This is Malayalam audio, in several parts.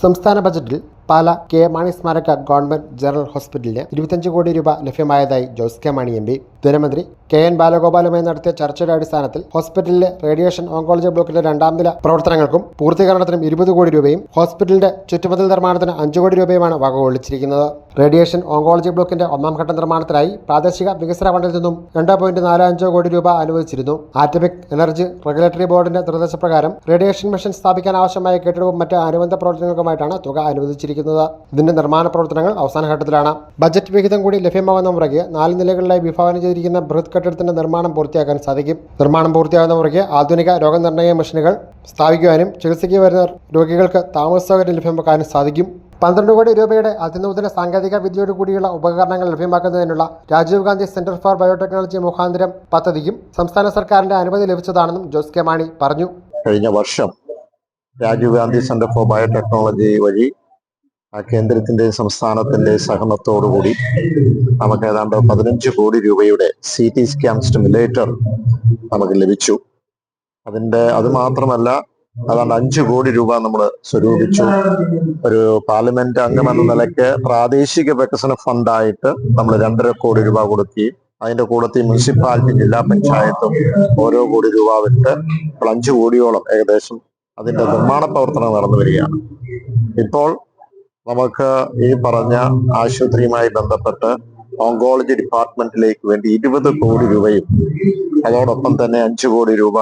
സംസ്ഥാന ബജറ്റിൽ പാല കെ മാണി സ്മാരക ഗവൺമെന്റ് ജനറൽ ഹോസ്പിറ്റലിന് 25 കോടി രൂപ ലഭ്യമായതായി ജോസ് കെ മാണി എം പി. ധനമന്ത്രി കെ എൻ ബാലഗോപാലുമായി നടത്തിയ ചർച്ചയുടെ അടിസ്ഥാനത്തിൽ ഹോസ്പിറ്റലിലെ റേഡിയേഷൻ ഓങ്കോളജി ബ്ലോക്കിന്റെ 2ാം നില പ്രവർത്തനങ്ങൾക്കും പൂർത്തീകരണത്തിനും 20 കോടി രൂപയും ഹോസ്പിറ്റലിന്റെ ചുറ്റുമതിൽ നിർമ്മാണത്തിന് 5 കോടി രൂപയുമാണ് വകകൊള്ളിച്ചിരിക്കുന്നത്. റേഡിയേഷൻ ഓങ്കോളജി ബ്ലോക്കിന്റെ 1ാം ഘട്ട നിർമ്മാണത്തിനായി പ്രാദേശിക വികസന ഫണ്ടിൽ നിന്നും 2.45 കോടി രൂപ അനുവദിച്ചിരുന്നു. ആറ്റമിക് എനർജി റെഗുലേറ്ററി ബോർഡിന്റെ നിർദ്ദേശപ്രകാരം റേഡിയേഷൻ മെഷീൻ സ്ഥാപിക്കാൻ ആവശ്യമായ കെട്ടിടവും മറ്റ് അനുബന്ധ പ്രവർത്തനങ്ങൾക്കുമായിട്ടാണ് തുക അനുവദിച്ചിരിക്കുന്നത്. ഇതിന്റെ നിർമ്മാണ പ്രവർത്തനങ്ങൾ അവസാന ഘട്ടത്തിലാണ്. ബജറ്റ് വിഹിതം കൂടി ലഭ്യമാകുന്ന മുറയ്ക്ക് 4 നിലകളിലായി വിഭാവനം ചെയ്തിരിക്കുന്ന ബൃഹത് കെട്ടിടത്തിന്റെ നിർമ്മാണം പൂർത്തിയാക്കാൻ സാധിക്കും. നിർമ്മാണം പൂർത്തിയാകുന്ന മുറയ്ക്ക് ആധുനിക രോഗനിർണയ മെഷീനുകൾ സ്ഥാപിക്കുവാനും ചികിത്സയ്ക്ക് വരുന്ന രോഗികൾക്ക് താമസ സൗകര്യം ലഭ്യമാക്കാനും സാധിക്കും. 12 കോടി രൂപയുടെ അതിനൂതന സാങ്കേതിക വിദ്യയോട് കൂടിയുള്ള ഉപകരണങ്ങൾ ലഭ്യമാക്കുന്നതിനുള്ള Rajiv Gandhi centre for biotechnology മുഖാന്തരം പദ്ധതിക്കും സംസ്ഥാന സർക്കാരിന്റെ അനുമതി ലഭിച്ചതാണെന്നും ജോസ് കെ മാണി പറഞ്ഞു. കഴിഞ്ഞ വർഷം Rajiv Gandhi centre for biotechnology വഴി കേന്ദ്രത്തിന്റെ സംസ്ഥാനത്തിന്റെ സഹകരണത്തോടുകൂടി നമുക്ക് ഏതാണ്ട് 15 കോടി രൂപയുടെ CT സ്കാൻ സ്റ്റിമുലേറ്റർ നമുക്ക് ലഭിച്ചു. അത് മാത്രമല്ല ഏതാണ്ട് 5 കോടി രൂപ നമ്മൾ സ്വരൂപിച്ചു. ഒരു പാർലമെന്റ് അംഗം എന്ന നിലയ്ക്ക് പ്രാദേശിക വികസന ഫണ്ടായിട്ട് നമ്മൾ 2.5 കോടി രൂപ കൊടുക്കുകയും അതിന്റെ കൂടത്തിൽ മുനിസിപ്പാലിറ്റി ജില്ലാ പഞ്ചായത്തും ഓരോ കോടി രൂപ വിട്ട് 5 കോടിയോളം ഏകദേശം അതിന്റെ നിർമ്മാണ പ്രവർത്തനം നടന്നു വരികയാണ്. ഇപ്പോൾ നമുക്ക് ഈ പറഞ്ഞ ആശുപത്രിയുമായി ബന്ധപ്പെട്ട് ഓങ്കോളജി ഡിപ്പാർട്ട്മെന്റിലേക്ക് വേണ്ടി 20 കോടി രൂപയും അതോടൊപ്പം തന്നെ 5 കോടി രൂപ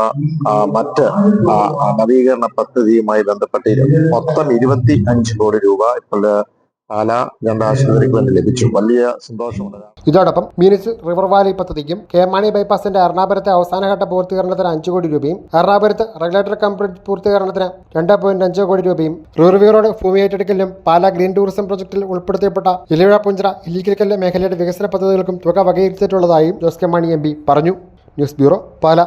മറ്റ് നവീകരണ പദ്ധതിയുമായി ബന്ധപ്പെട്ട് മൊത്തം 25 കോടി രൂപ ഇപ്പോൾ പാല ഗവൺമെന്റ് ആശുപത്രിക്ക് വേണ്ടി ലഭിച്ചു. വലിയ സന്തോഷമുണ്ട്. ഇതോടൊപ്പം മീനച്ചിൽ റിവർ വാലി പദ്ധതിക്കും കെ മാണി ബൈപ്പാസിന്റെ എറണാകുളത്തെ അവസാനഘട്ട പൂർത്തീകരണത്തിന് 5 കോടി രൂപയും എറണാകുളത്ത് റെഗുലേറ്റർ കംപ്ലീറ്റ് പൂർത്തീകരണത്തിന് 2.5 കോടി രൂപയും റൂർവി റോഡ് ഭൂമി ഏറ്റെടുക്കലിനും പാല ഗ്രീൻ ടൂറിസം പ്രൊജക്ടിൽ ഉൾപ്പെടുത്തിയപ്പെട്ട ഇലവിഴ പുഞ്ചിറ ഇല്ലിക്കൽ മേഖലയുടെ വികസന പദ്ധതികൾക്കും തുക വകയിരുത്തിയിട്ടുള്ളതായും ജോസ് കെ മാണി എം പി പറഞ്ഞു. ന്യൂസ് ബ്യൂറോ, പാല.